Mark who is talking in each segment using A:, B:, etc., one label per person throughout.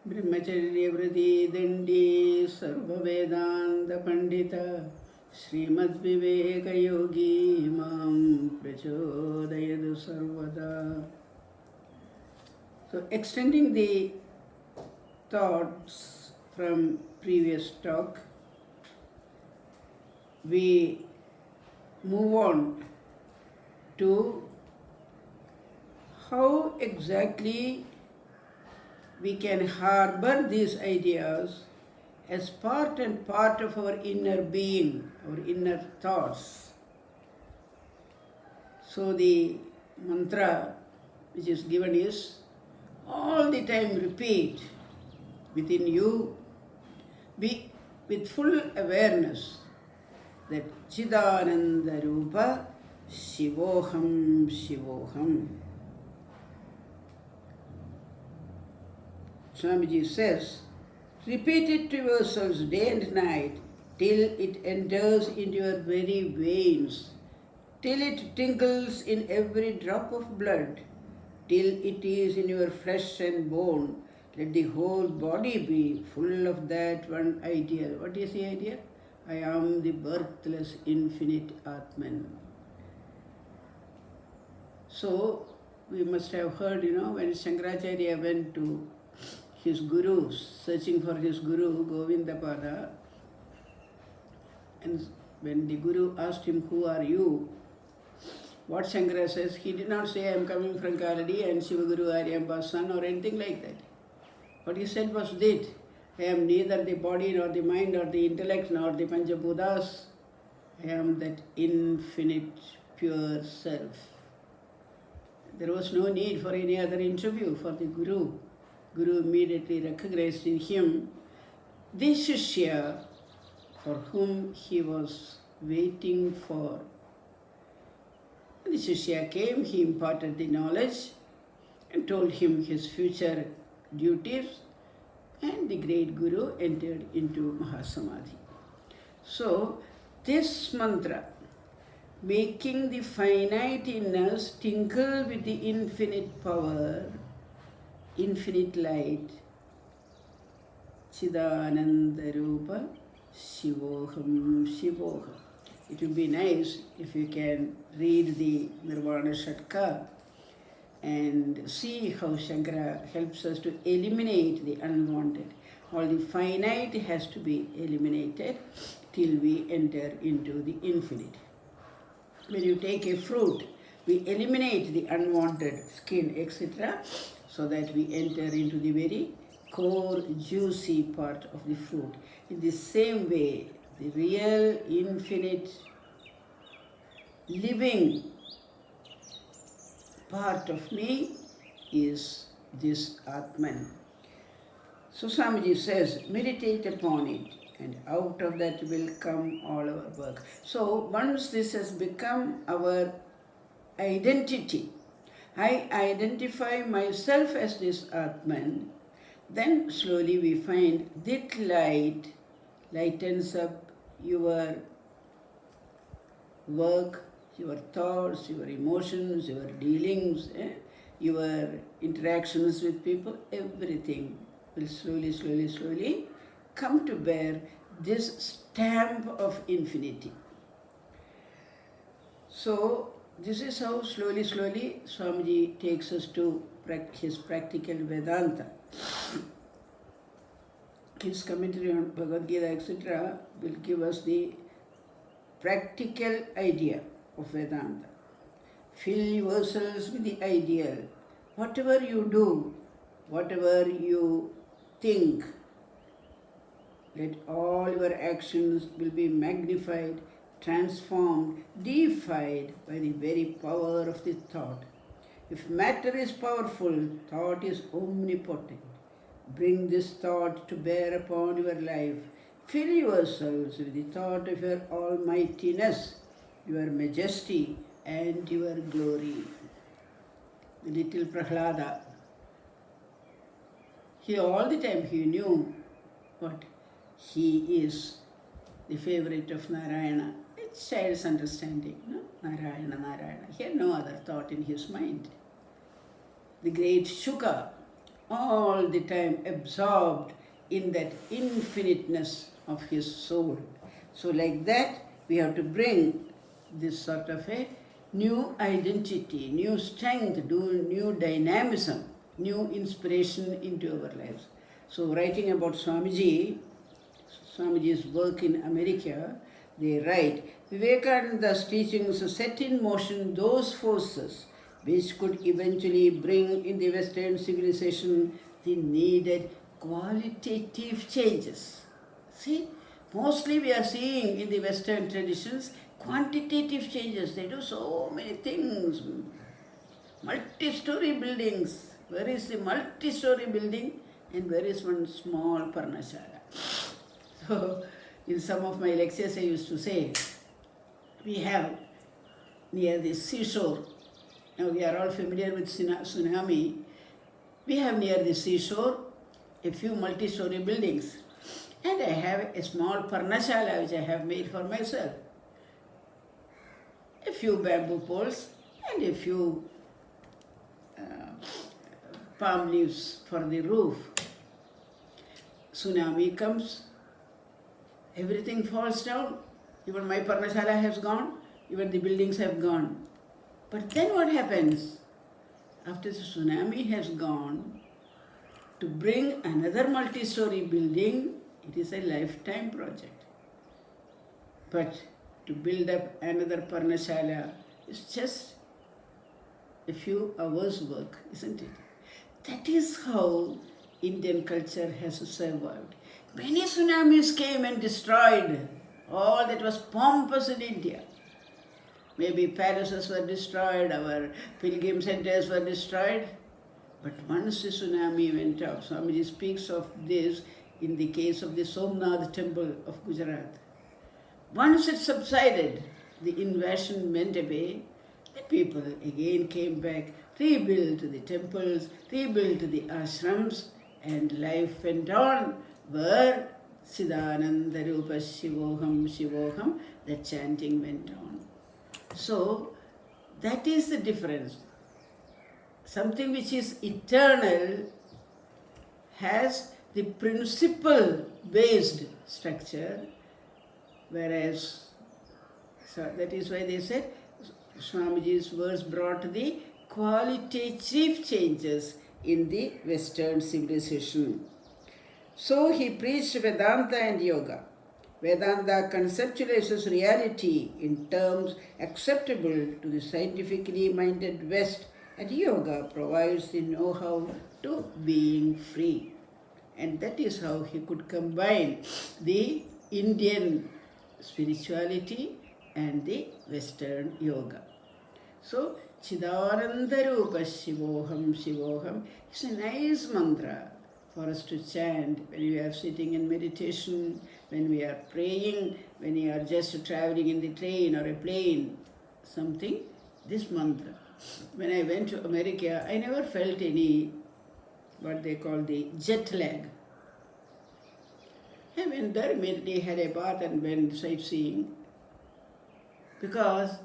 A: ब्रह्मचर्य वृद्धि दंडी सर्व वेदांत पंडित श्रीमद्विवेक योगी मां प्रचोदयतु सर्वदा. So extending the thoughts from previous talk, we move on to how exactly we can harbor these ideas as part and part of our inner being, our inner thoughts. So the mantra which is given is all the time repeat within you, be with full awareness that Chidananda Rupa Shivoham Shivoham. Swamiji says, repeat it to yourselves day and night till it enters into your very veins, till it tinkles in every drop of blood, till it is in your flesh and bone. Let the whole body be full of that one ideal. What is the ideal? I am the birthless infinite Atman. So, we must have heard, when Shankaracharya went to his guru, searching for his guru, Govindapada, and when the guru asked him, who are you? What Shankara says, he did not say, I am coming from Kaladi and Shivaguru Aryamba's son or anything like that. What he said was that, I am neither the body nor the mind nor the intellect nor the Panchabhutas. I am that infinite pure self. There was no need for any other interview for the Guru. Guru immediately recognized in him the Shishya for whom he was waiting for. The Shishya came, he imparted the knowledge and told him his future duties, and the great Guru entered into Mahasamadhi. So, this mantra, making the finite in us tinkle with the infinite power, infinite light, Chidananda Rupa Shivoham Shivoham. It would be nice if you can read the Nirvana Shatka and see how Shankara helps us to eliminate the unwanted. All the finite has to be eliminated till we enter into the infinite. When you take a fruit, we eliminate the unwanted skin, etc., so that we enter into the very core, juicy part of the fruit. In the same way, the real, infinite, living part of me is this Atman. So Swamiji says, meditate upon it, and out of that will come all our work. So once this has become our identity, I identify myself as this Atman, then slowly we find that light lightens up your work, your thoughts, your emotions, your dealings, your interactions with people, everything will slowly come to bear this stamp of infinity. So, this is how slowly Swamiji takes us to his practical Vedanta. His commentary on Bhagavad Gita, etc., will give us the practical idea of Vedanta. Fill yourselves with the ideal. Whatever you do, whatever you think, let all your actions will be magnified, transformed, deified by the very power of the thought. If matter is powerful, thought is omnipotent. Bring this thought to bear upon your life. Fill yourselves with the thought of your almightiness, your majesty, and your glory. The little Prahlada, he all the time he knew what he is, the favorite of Narayana. It's child's understanding, no? Narayana, Narayana. He had no other thought in his mind. The great Shuka all the time absorbed in that infiniteness of his soul. So like that, we have to bring this sort of a new identity, new strength, new dynamism, new inspiration into our lives. So writing about Swamiji's work in America, they write, Vivekananda's teachings set in motion those forces which could eventually bring in the Western civilization the needed qualitative changes. See, mostly we are seeing in the Western traditions quantitative changes. They do so many things. Multi-story buildings. Where is the multi-story building and where is one small parnashala? So, in some of my lectures I used to say, we have near the seashore, now we are all familiar with tsunami, we have near the seashore a few multi-story buildings. And I have a small parnashala which I have made for myself. A few bamboo poles and a few palm leaves for the roof. Tsunami comes, everything falls down. Even my parnashala has gone, even the buildings have gone. But then what happens? After the tsunami has gone, to bring another multi-story building, it is a lifetime project. But to build up another parnashala is just a few hours' work, isn't it? That is how Indian culture has survived. Many tsunamis came and destroyed all that was pompous in India. Maybe palaces were destroyed, our pilgrim centers were destroyed. But once the tsunami went out, Swamiji speaks of this in the case of the Somnath temple of Gujarat. Once it subsided, the invasion went away, the people again came back, rebuilt the temples, rebuilt the ashrams, and life went on where Siddhananda Rupa Shivoham Shivoham, the chanting went on. So, that is the difference. Something which is eternal has the principle-based structure, whereas, so that is why they said Swamiji's words brought the qualitative changes in the Western civilization. So he preached Vedanta and Yoga. Vedanta conceptualizes reality in terms acceptable to the scientifically minded West, and Yoga provides the know-how to being free. And that is how he could combine the Indian spirituality and the Western Yoga. So, Chidananda Rupa Shivoham Shivoham is a nice mantra for us to chant when we are sitting in meditation, when we are praying, when we are just traveling in the train or a plane, something, this mantra. When I went to America, I never felt any, what they call the jet lag. I went there, immediately had a bath and went sightseeing, because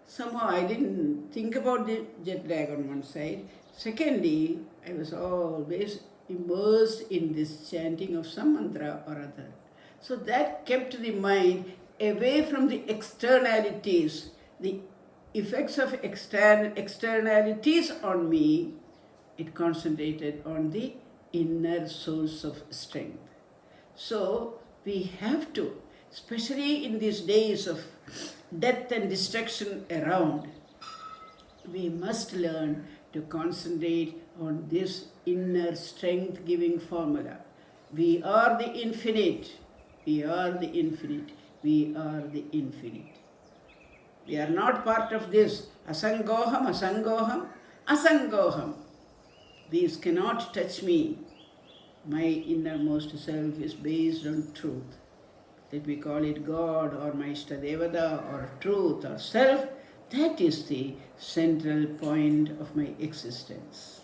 A: somehow I didn't think about the jet lag on one side. Secondly, I was always immersed in this chanting of some mantra or other. So that kept the mind away from the externalities, the effects of externalities on me. It concentrated on the inner source of strength. So we have to, especially in these days of death and destruction around, we must learn to concentrate on this inner strength-giving formula. We are the infinite. We are the infinite. We are the infinite. We are not part of this asangoham, asangoham, asangoham. These cannot touch me. My innermost self is based on truth. Let me call it God or my Ishtadevata or truth or self. That is the central point of my existence.